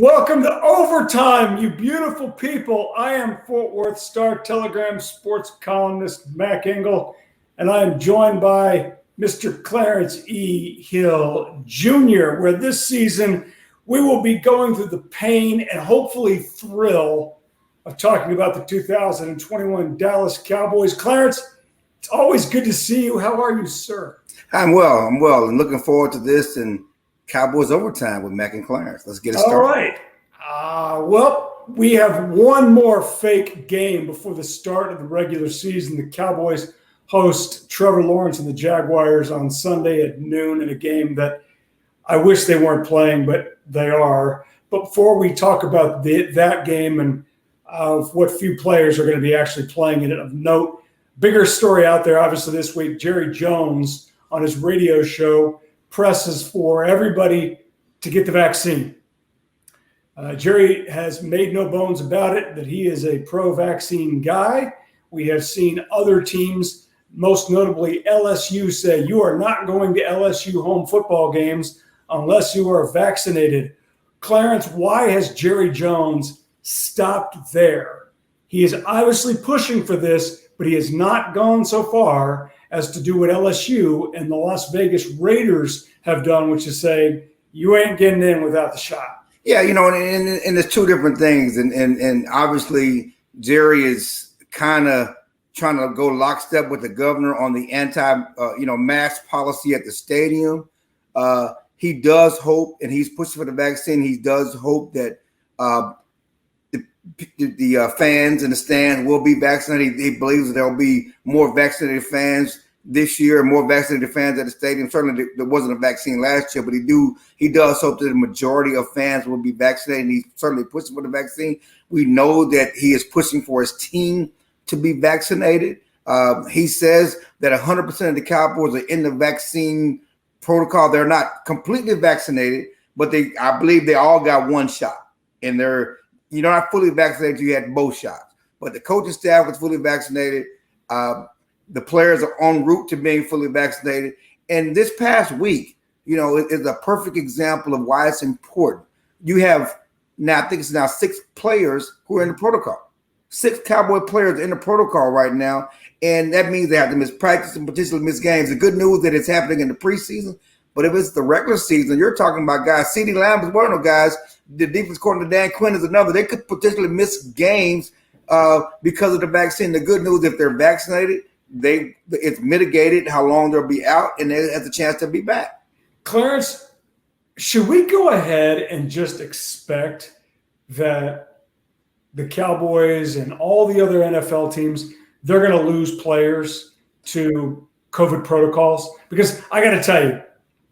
Welcome to Overtime, you beautiful people. I am Fort Worth Star-Telegram sports columnist Mac Engel, and I am joined by Mr. Clarence E. Hill Jr., where this season we will be going through the pain and hopefully thrill of talking about the 2021 Dallas Cowboys. Clarence, it's always good to see you. How are you, sir? I'm well, and looking forward to this and Cowboys Overtime with Mac and Clarence. Let's get it started. All right. Well, we have one more fake game before the start of the regular season. The Cowboys host Trevor Lawrence and the Jaguars on Sunday at noon in a game that I wish they weren't playing, but they are. But before we talk about that game and what few players are going to be actually playing in it of note, bigger story out there, obviously, this week, Jerry Jone on his radio show presses for everybody to get the vaccine. Jerry has made no bones about it that he is a pro-vaccine guy. We have seen other teams, most notably LSU, say you are not going to LSU home football games unless you are vaccinated. Clarence, why has Jerry Jone stopped there? He is obviously pushing for this, but he has not gone so far as to do what LSU and the Las Vegas Raiders have done, which is say, you ain't getting in without the shot. Yeah, and there's two different things. And obviously, Jerry is kind of trying to go lockstep with the governor on the mask policy at the stadium. He does hope, and he's pushing for the vaccine, he does hope that the fans in the stand will be vaccinated. He believes that there will be more vaccinated fans this year, more vaccinated fans at the stadium. Certainly there wasn't a vaccine last year, but he does hope that the majority of fans will be vaccinated. He's certainly pushing for the vaccine. We know that he is pushing for his team to be vaccinated. He says that 100% of the Cowboys are in the vaccine protocol. They're not completely vaccinated, but I believe they all got one shot, and you're not fully vaccinated until you had both shots. But the coaching staff was fully vaccinated. The players are en route to being fully vaccinated. And this past week, is a perfect example of why it's important. You have now, I think it's now 6 players who are in the protocol. 6 Cowboy players in the protocol right now. And that means they have to miss practice and potentially miss games. The good news that it's happening in the preseason. But if it's the regular season, you're talking about guys. CeeDee Lamb is one of those guys. The defense coordinator, Dan Quinn, is another. They could potentially miss games because of the vaccine. The good news, if they're vaccinated, it's mitigated how long they'll be out, and they have the chance to be back. Clarence, should we go ahead and just expect that the Cowboys and all the other NFL teams, they're going to lose players to COVID protocols? Because I got to tell you,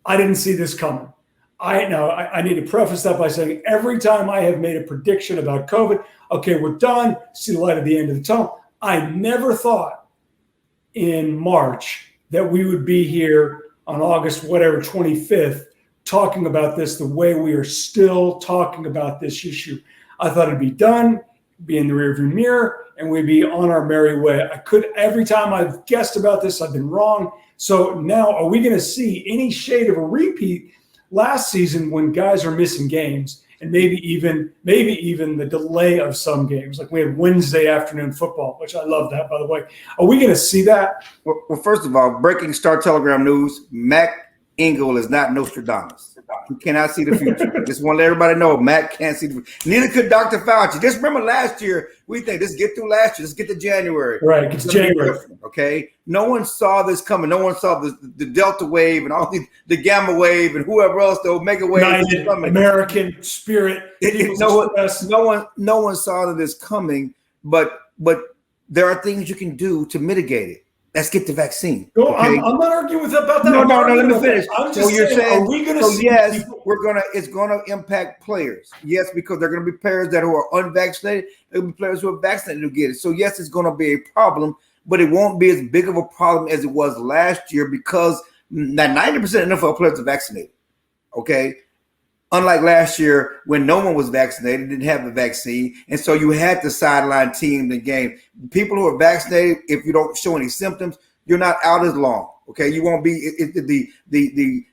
I didn't see this coming. I need to preface that by saying every time I have made a prediction about COVID, okay, we're done, see the light at the end of the tunnel. I never thought in March that we would be here on August 25th talking about this the way we are still talking about this issue. I thought it'd be done, be in the rearview mirror, and we'd be on our merry way. Every time I've guessed about this, I've been wrong. So now, are we going to see any shade of a repeat last season when guys are missing games, and maybe even the delay of some games? Like we had Wednesday afternoon football, which I love that, by the way. Are we going to see that? Well, first of all, breaking Star-Telegram news, Mac Engel is not Nostradamus. He cannot see the future. Just want to let everybody know, Mac can't see the future. Neither could Dr. Fauci. Just remember last year, we think, let's get through last year. Let's get to January. Right, it's January. Okay? No one saw this coming. No one saw the Delta wave and all the Gamma wave and whoever else, the Omega wave. United, coming. American Spirit. No one saw this coming, but there are things you can do to mitigate it. Let's get the vaccine. No, okay? I'm not arguing about that. No, let me finish. I'm just saying, are we going to see? Yes, it's going to impact players. Yes, because there are going to be players that are unvaccinated. There will be players who are vaccinated who get it. So yes, it's going to be a problem, but it won't be as big of a problem as it was last year because now 90% of NFL players are vaccinated. Okay. Unlike last year when no one was vaccinated, didn't have the vaccine, and so you had to sideline team the game. People who are vaccinated, if you don't show any symptoms, you're not out as long. Okay, you won't be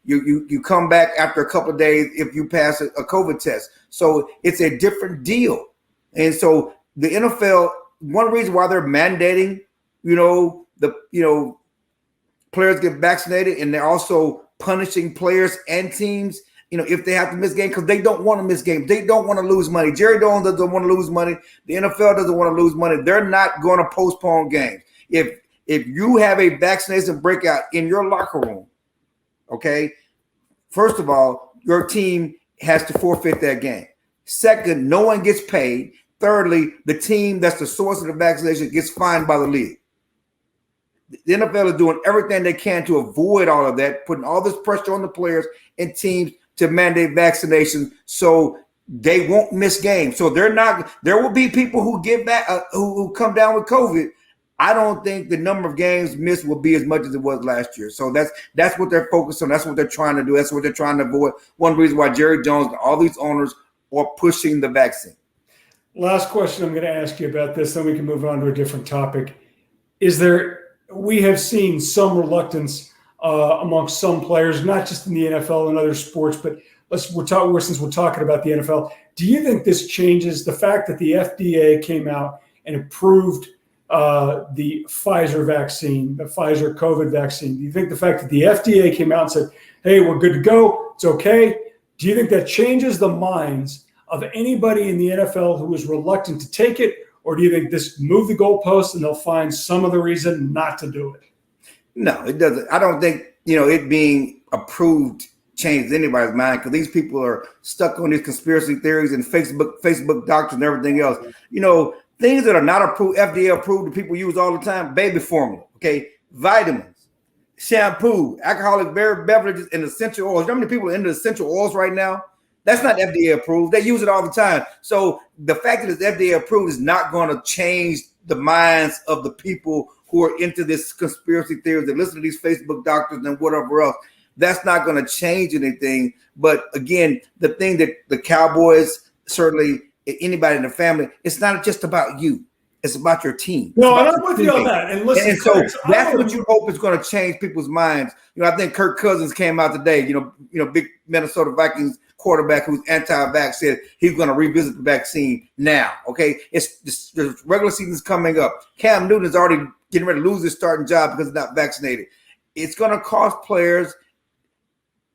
you come back after a couple of days if you pass a COVID test. So it's a different deal. And so the NFL, one reason why they're mandating, players get vaccinated, and they're also punishing players and teams, if they have to miss games, because they don't want to miss games. They don't want to lose money. Jerry Jone doesn't want to lose money. The NFL doesn't want to lose money. They're not going to postpone games. If you have a vaccination breakout in your locker room, okay, first of all, your team has to forfeit that game. Second, no one gets paid. Thirdly, the team that's the source of the vaccination gets fined by the league. The NFL is doing everything they can to avoid all of that, putting all this pressure on the players and teams to mandate vaccinations so they won't miss games. So there will be people who get back, who come down with COVID. I don't think the number of games missed will be as much as it was last year. So that's what they're focused on. That's what they're trying to do. That's what they're trying to avoid. One reason why Jerry Jones and all these owners are pushing the vaccine. Last question I'm going to ask you about this, then we can move on to a different topic. We have seen some reluctance amongst some players, not just in the NFL and other sports, but since we're talking about the NFL, do you think this changes the fact that the FDA came out and approved the Pfizer vaccine, the Pfizer COVID vaccine? Do you think the fact that the FDA came out and said, hey, we're good to go, it's okay, do you think that changes the minds of anybody in the NFL who is reluctant to take it? Or do you think this move the goalposts and they'll find some other reason not to do it? No, it doesn't. I don't think, it being approved changes anybody's mind, because these people are stuck on these conspiracy theories and Facebook doctors and everything else. Things that are not approved, FDA approved, that people use all the time: baby formula, okay, vitamins, shampoo, alcoholic beverages, and essential oils. You know how many people are into essential oils right now? That's not FDA approved. They use it all the time. So the fact that it's FDA approved is not going to change the minds of the people who are into this conspiracy theories, that listen to these Facebook doctors and whatever else. That's not going to change anything. But again, the thing that the Cowboys, certainly anybody in the family, it's not just about you. It's about your team. No, and I'm with you on that. And listen, and so that's what you hope is going to change people's minds. I think Kirk Cousins came out today, big Minnesota Vikings quarterback who's anti-vax, said he's going to revisit the vaccine now. Okay, the regular season's coming up. Cam Newton is already getting ready to lose his starting job because he's not vaccinated. It's going to cost players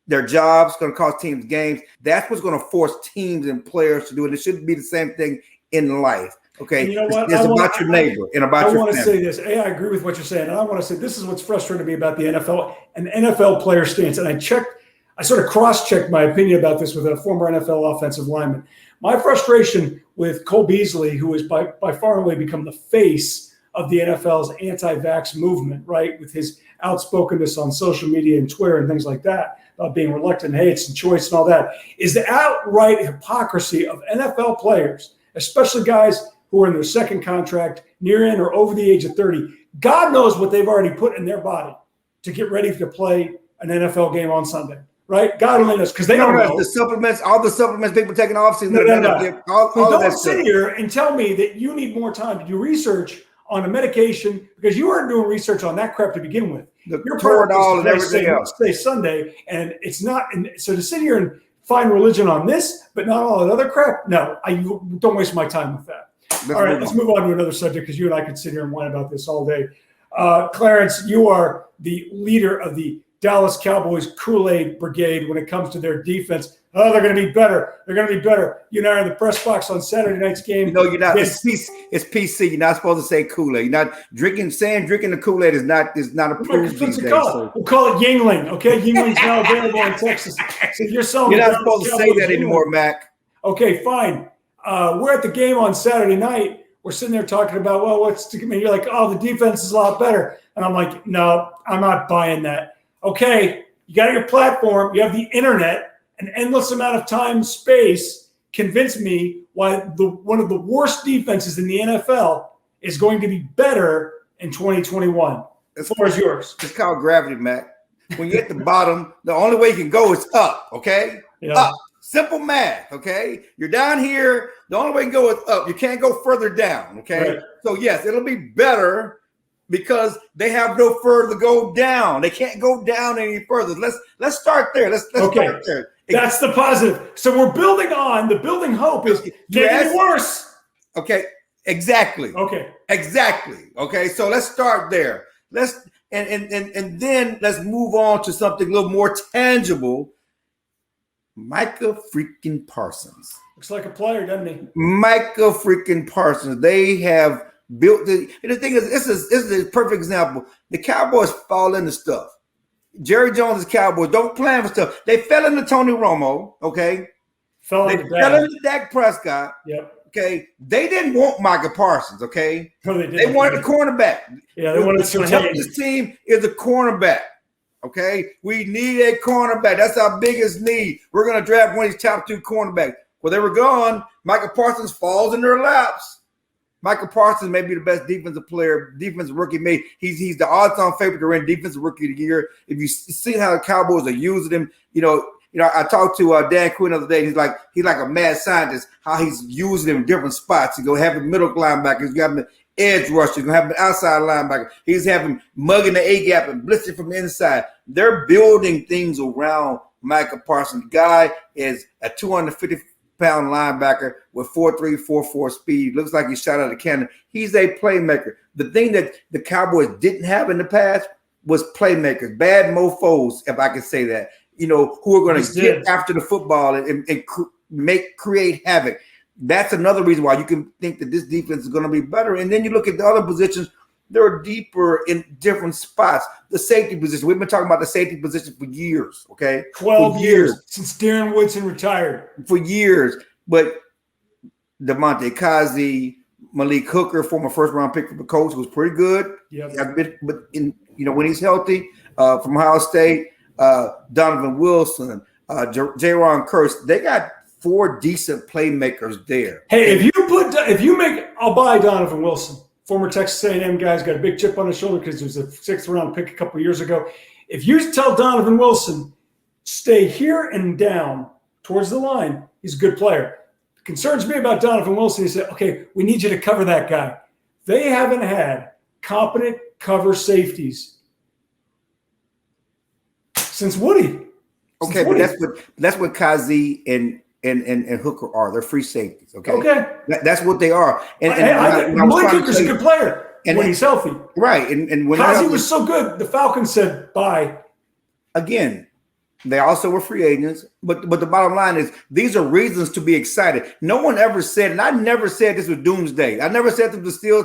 their jobs, going to cost teams games. That's what's going to force teams and players to do it. It shouldn't be the same thing in life. Okay, you know what? It's about your neighbor and about your family. I want to say this. I agree with what you're saying, and I want to say this is what's frustrating me about the NFL and the NFL player stance. And I sort of cross-checked my opinion about this with a former NFL offensive lineman. My frustration with Cole Beasley, who has by far and away become the face of the NFL's anti-vax movement, right, with his outspokenness on social media and Twitter and things like that, about being reluctant, hey, it's a choice and all that, is the outright hypocrisy of NFL players, especially guys who are in their second contract, near in or over the age of 30. God knows what they've already put in their body to get ready to play an NFL game on Sunday. Right? God only knows, because they don't know. The supplements, all the supplements people taking off season. Don't sit here and tell me that you need more time to do research on a medication, because you weren't doing research on that crap to begin with. Your Toradol and everything else. Say Sunday, and it's not. And so to sit here and find religion on this, but not all that other crap, no, I don't waste my time with that. All right, let's move on to another subject, because you and I could sit here and whine about this all day. Clarence, you are the leader of the Dallas Cowboys Kool-Aid Brigade when it comes to their defense. Oh, they're going to be better. They're going to be better. You and I are in the press box on Saturday night's game. No, you're not. It's PC. You're not supposed to say Kool-Aid. You're not drinking the Kool-Aid is not approved these days. We'll call it Yingling. Okay, Yingling's now available in Texas. So you're not supposed to say that anymore, Mac. Okay, fine. We're at the game on Saturday night. We're sitting there talking about, you're like, oh, the defense is a lot better. And I'm like, no, I'm not buying that. Okay, you got your platform, you have the internet, an endless amount of time and space. Convince me why one of the worst defenses in the NFL is going to be better in 2021. The floor is yours. It's called gravity, Mac. When you're at the bottom, the only way you can go is up, okay? Yeah. Up. Simple math, okay? You're down here. The only way you can go is up. You can't go further down, okay? Right. So, yes, it'll be better because they have no further to go down. They can't go down any further. Let's start there. Let's start there. That's the positive. So we're building on. The building hope is getting worse. Okay. Exactly. Okay. Exactly. Okay. So let's start there. And then let's move on to something a little more tangible. Micah freaking Parsons. Looks like a player, doesn't he? Micah freaking Parsons. They have built and the thing is, this is a perfect example. The Cowboys fall into stuff. Jerry Jones' Cowboys don't plan for stuff. They fell into Tony Romo. Okay. Fell into Dak Prescott. Yep. Okay, they didn't want Micah Parsons. Okay, no, they didn't. They wanted a cornerback. Yeah, they wanted to help this team is a cornerback. Okay, we need a cornerback. That's our biggest need. We're going to draft one of these top 2 cornerbacks. Well, they were gone. Micah Parsons falls in their laps. Micah Parsons may be the best defensive rookie made. He's the odds-on favorite to win defensive rookie of the year. If you see how the Cowboys are using him, you know, I talked to Dan Quinn the other day. He's like a mad scientist. How he's using him in different spots. He's gonna have a middle linebacker. He's got him edge rusher. He's gonna have an outside linebacker. He's having mugging the A gap and blitzing from the inside. They're building things around Micah Parsons. The guy is a 250-pound linebacker with 4.3, 4.4 speed. Looks like he shot out of a cannon. He's a playmaker. The thing that the Cowboys didn't have in the past was playmakers, bad mofos, if I can say that. You know, who are going to get after the football and create havoc. That's another reason why you can think that this defense is going to be better. And then you look at the other positions, they're deeper in different spots. The safety position, we've been talking about the safety position for years, okay? 12 years since Darren Woodson retired. For years. But DeMonte Kazi, Malik Hooker, former first-round pick for the Colts, was pretty good. Yep. But when he's healthy, from Ohio State, Donovan Wilson, Jaron Curse, they got 4 decent playmakers there. Hey, I'll buy Donovan Wilson. Former Texas A&M guy's got a big chip on his shoulder because he was a 6th round pick a couple years ago. If you tell Donovan Wilson, stay here and down towards the line, he's a good player. It concerns me about Donovan Wilson. He said, okay, we need you to cover that guy. They haven't had competent cover safeties since Woody. Okay, but that's what Kazi and Hooker are. They're free safeties. Okay. That's what they are. And Malik Hooker's a good player when he's healthy. Right. And when Kazi was so good, the Falcons said bye. Again, they also were free agents. But the bottom line is these are reasons to be excited. No one ever said, and I never said this was doomsday. I never said this was the steel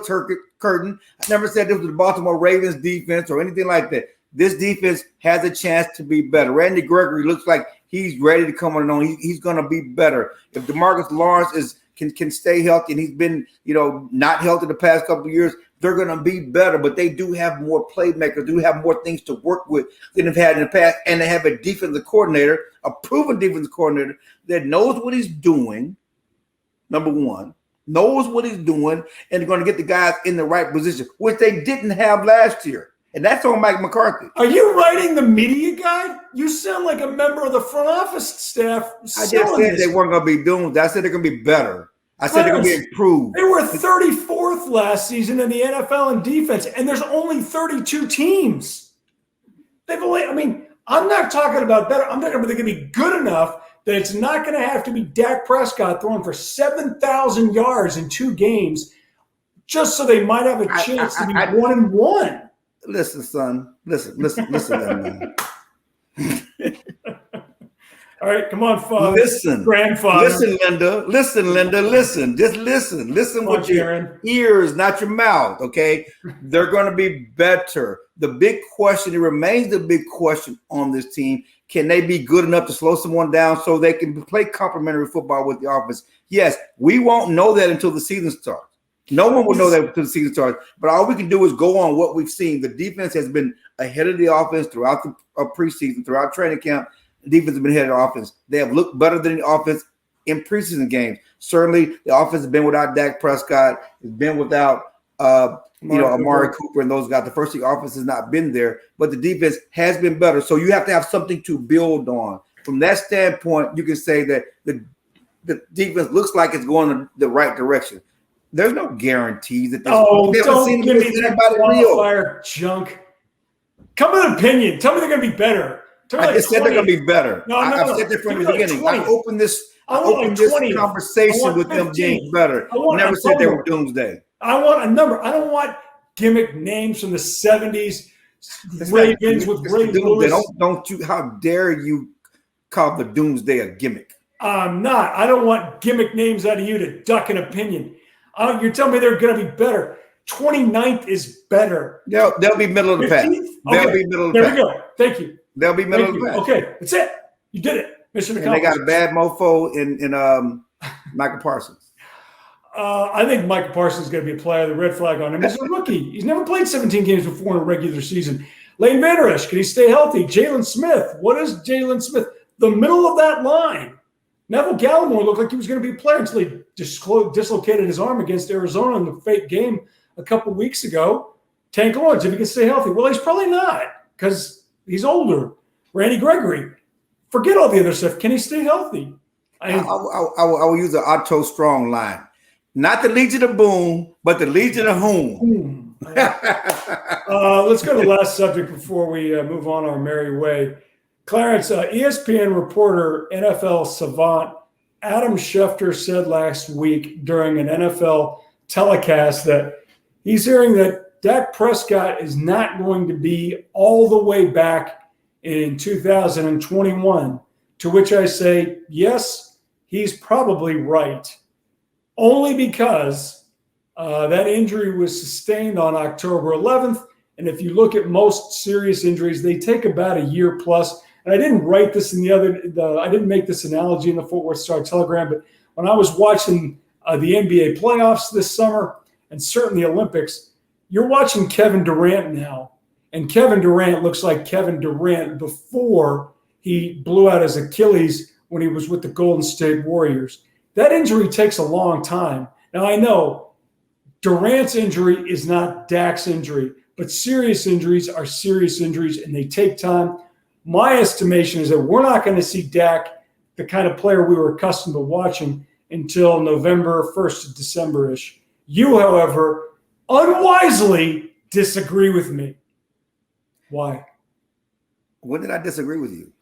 curtain. I never said this was the Baltimore Ravens defense or anything like that. This defense has a chance to be better. Randy Gregory looks like he's ready to come on. He's going to be better. If DeMarcus Lawrence can stay healthy, and he's been, not healthy the past couple of years, they're going to be better. But they do have more playmakers, do have more things to work with than they've had in the past. And they have a defensive coordinator, a proven defensive coordinator that knows what he's doing, number one, knows what he's doing, and they're going to get the guys in the right position, which they didn't have last year. And that's on Mike McCarthy. Are you writing the media guide? You sound like a member of the front office staff. I just said they weren't going to be doomed. I said they're going to be better. I said they're going to be improved. They were 34th last season in the NFL in defense, and there's only 32 teams. I'm not talking about better. I'm talking about they're going to be good enough that it's not going to have to be Dak Prescott throwing for 7,000 yards in 2 games just so they might have a chance to be 1-1. Listen, son. Listen, man. All right, come on, father. Listen, grandfather. Listen, Linda. Listen. Just listen. Listen with your ears, not your mouth. Okay, they're going to be better. The big question, it remains the big question on this team: can they be good enough to slow someone down so they can play complementary football with the offense? Yes, we won't know that until the season starts. No one will know that until the season starts. But all we can do is go on what we've seen. The defense has been ahead of the offense throughout the preseason, throughout training camp. The defense has been ahead of the offense. They have looked better than the offense in preseason games. Certainly, the offense has been without Dak Prescott. It's been without Amari Cooper and those guys. The first team offense has not been there, but the defense has been better. So you have to have something to build on. From that standpoint, you can say that the defense looks like it's going in the right direction. There's no guarantees that this. Oh, don't give me that that qualifier junk. Come with an opinion. Tell me they're going to be better. I just said they're going to be better. No, I've said that from the beginning. Like I opened this conversation with them being better. I never said they were doomsday. I want a number. I don't want gimmick names from the 70s. Ravens with Ray Lewis. Don't you? How dare you call the doomsday a gimmick? I'm not. I don't want gimmick names out of you to duck an opinion. You're telling me they're going to be better. 29th is better. They'll be middle of the pack. They'll be middle of the pack. There we go. Thank you. They'll be middle of the pack. Okay, that's it. You did it. Mission accomplished. And they got a bad mofo in Michael Parsons. I think Michael Parsons is going to be a player. The red flag on him. He's a rookie. He's never played 17 games before in a regular season. Lane Van Der Esch, can he stay healthy? Jalen Smith. What is Jalen Smith? The middle of that line. Neville Gallimore looked like he was going to be a player until he dislocated his arm against Arizona in the fake game a couple weeks ago. Tank Lawrence, if he can stay healthy. Well, he's probably not because he's older. Randy Gregory. Forget all the other stuff. Can he stay healthy? I will use the Otto Strong line. Not the Legion of Boom, but the Legion of Whom. Let's go to the last subject before we move on our merry way. Clarence, ESPN reporter, NFL savant Adam Schefter said last week during an NFL telecast that he's hearing that Dak Prescott is not going to be all the way back in 2021, to which I say, yes, he's probably right. Only because that injury was sustained on October 11th. And if you look at most serious injuries, they take about a year plus. And I didn't write this in I didn't make this analogy in the Fort Worth Star-Telegram, but when I was watching the NBA playoffs this summer and certainly the Olympics, you're watching Kevin Durant now. And Kevin Durant looks like Kevin Durant before he blew out his Achilles when he was with the Golden State Warriors. That injury takes a long time. Now, I know Durant's injury is not Dak's injury, but serious injuries are serious injuries, and they take time. My estimation is that we're not going to see Dak, the kind of player we were accustomed to watching, until November 1st to December-ish. You, however, unwisely disagree with me. Why? When did I disagree with you?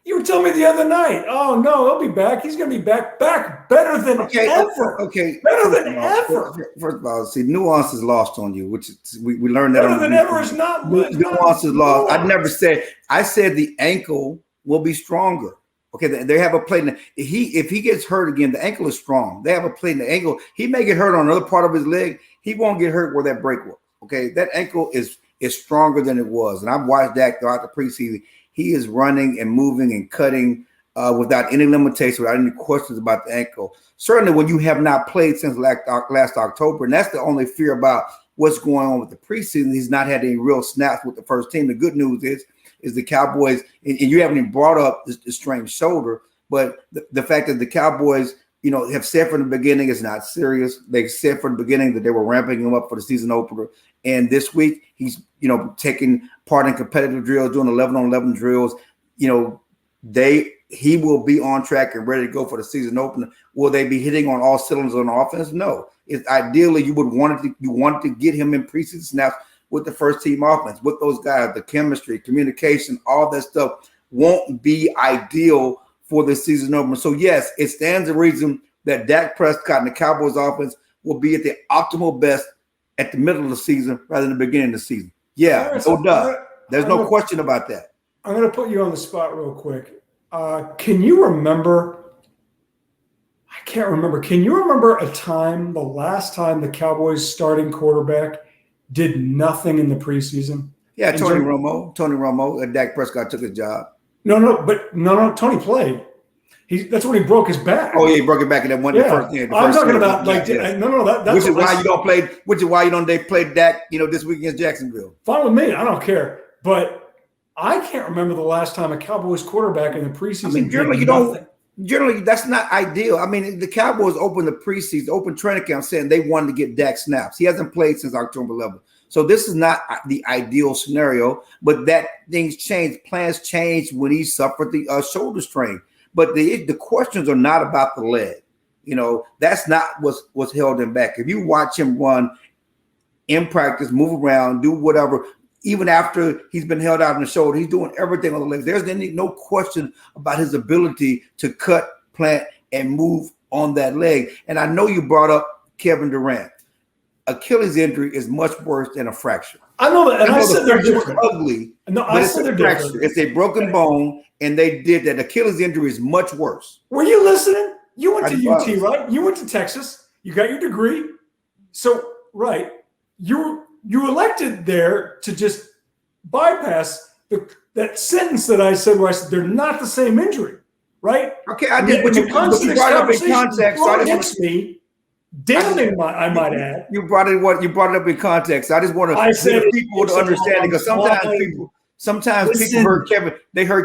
You were telling me the other night, oh, no, he'll be back. He's going to be back better than ever. Okay. Better than ever. First of all, see, nuance is lost on you, which we learned that. Better than ever is not. Nuance is lost. I said the ankle will be stronger. Okay, they have a plate. If he gets hurt again, the ankle is strong. They have a plate in the ankle. He may get hurt on another part of his leg. He won't get hurt where that break was. Okay, that ankle is stronger than it was. And I've watched Dak throughout the preseason. He is running and moving and cutting without any limitation, without any questions about the ankle. Certainly when you have not played since last October, and that's the only fear about what's going on with the preseason. He's not had any real snaps with the first team. The good news is the Cowboys, and you haven't even brought up the strained shoulder, but the fact that the Cowboys, have said from the beginning it's not serious. They said from the beginning that they were ramping him up for the season opener. And this week he's, taking part in competitive drills, doing 11-on-11 drills. He will be on track and ready to go for the season opener. Will they be hitting on all cylinders on offense? No. It's ideally you wanted to get him in preseason snaps with the first team offense, with those guys, the chemistry, communication, all that stuff won't be ideal for the season opener. So yes, it stands to reason that Dak Prescott and the Cowboys offense will be at the optimal best at the middle of the season rather than the beginning of the season. Yeah, no doubt. There's no question about that. I'm going to put you on the spot real quick. Can you remember? I can't remember. Can you remember the last time the Cowboys starting quarterback did nothing in the preseason? Yeah, Tony Romo. Dak Prescott took his job. No. Tony played. That's when he broke his back. Oh yeah, he broke it back in that one. Yeah. I'm talking about that's which is why you don't play. Which is why they played Dak, this week against Jacksonville. Fine with me. I don't care. But I can't remember the last time a Cowboys quarterback in the preseason. Generally, that's not ideal. I mean, the Cowboys opened the preseason, open training camp, saying they wanted to get Dak snaps. He hasn't played since October 11th. So this is not the ideal scenario, but that things change. Plans change when he suffered the shoulder strain. But the questions are not about the leg. That's not what's held him back. If you watch him run in practice, move around, do whatever, even after he's been held out on the shoulder, he's doing everything on the legs. There's no question about his ability to cut, plant, and move on that leg. And I know you brought up Kevin Durant. Achilles injury is much worse than a fracture. I know that, and I said they're different. Ugly. No, I said they're different. It's a broken bone, and they did that. Achilles injury is much worse. Were you listening? You went to UT, right? You went to Texas. You got your degree. So, right, you elected there to just bypass that sentence that I said where I said they're not the same injury, right? Okay, I did, but you brought it up in context. So against me. Damning, I might add. You brought it up in context. I just want to people to understand it, because sometimes people heard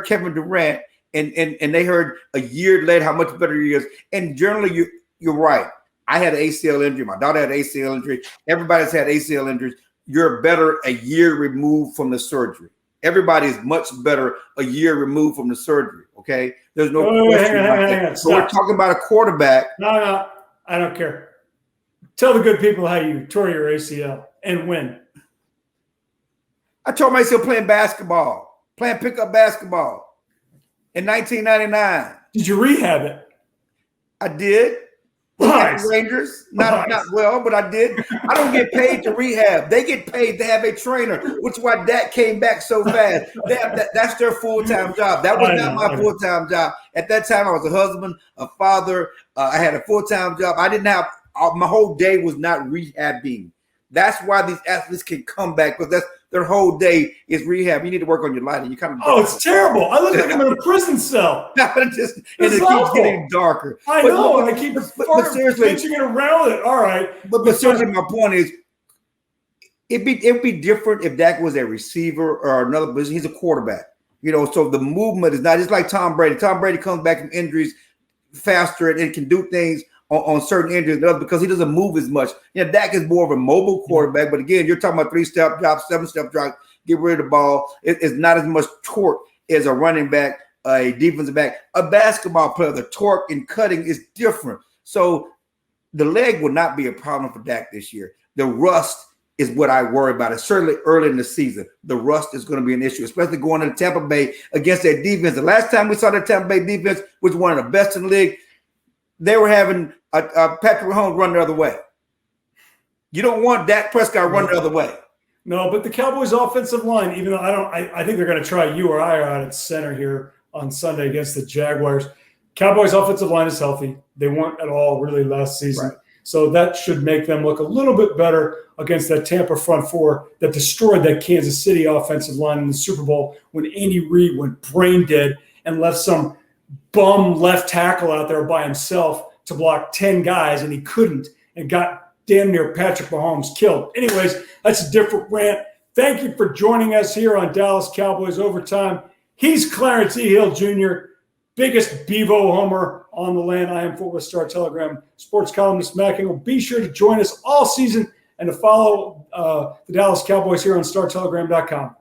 Kevin Durant and they heard a year later how much better he is. And generally, you're right. I had an ACL injury. My daughter had an ACL injury. Everybody's had ACL injuries. You're better a year removed from the surgery. Everybody's much better a year removed from the surgery. Okay, there's no question about that. So we're talking about a quarterback. No, I don't care. Tell the good people how you tore your ACL and when. I tore my ACL playing pickup basketball in 1999. Did you rehab it? I did. Nice. Rangers, not well, but I did. I don't get paid to rehab. They get paid to have a trainer, which is why Dak came back so fast. That's their full-time job. That was not my full-time job. At that time, I was a husband, a father. I had a full-time job. I didn't have my whole day was not rehabbing. That's why these athletes can come back, because that's their whole day is rehab. You need to work on your lighting. It's terrible. I look like I'm in a prison cell. And it keeps getting darker. I know, and I keep pitching it around it. All right. But seriously, my point is, it'd be different if Dak was a receiver or another position. He's a quarterback. So the movement is not just like Tom Brady. Tom Brady comes back from injuries faster and can do things on certain injuries because he doesn't move as much. Dak is more of a mobile quarterback, but again, you're talking about 3-step drop, 7-step drop, get rid of the ball. It's not as much torque as a running back, a defensive back. A basketball player, the torque and cutting is different. So the leg will not be a problem for Dak this year. The rust is what I worry about. It's certainly early in the season. The rust is going to be an issue, especially going into Tampa Bay against that defense. The last time we saw the Tampa Bay defense, which was one of the best in the league, they were having Patrick Mahomes run the other way. You don't want Dak Prescott run the other way. No, but the Cowboys' offensive line, even though I think they're going to try you or I out at center here on Sunday against the Jaguars. Cowboys' offensive line is healthy. They weren't at all really last season. Right. So that should make them look a little bit better against that Tampa front four that destroyed that Kansas City offensive line in the Super Bowl when Andy Reid went brain dead and left some bum left tackle out there by himself to block 10 guys, and he couldn't, and got damn near Patrick Mahomes killed. Anyways, that's a different rant. Thank you for joining us here on Dallas Cowboys Overtime. He's Clarence E. Hill Jr., biggest Bevo homer on the land. I am Fort Worth Star-Telegram sports columnist Mac Engel. Be sure to join us all season and to follow the Dallas Cowboys here on StarTelegram.com.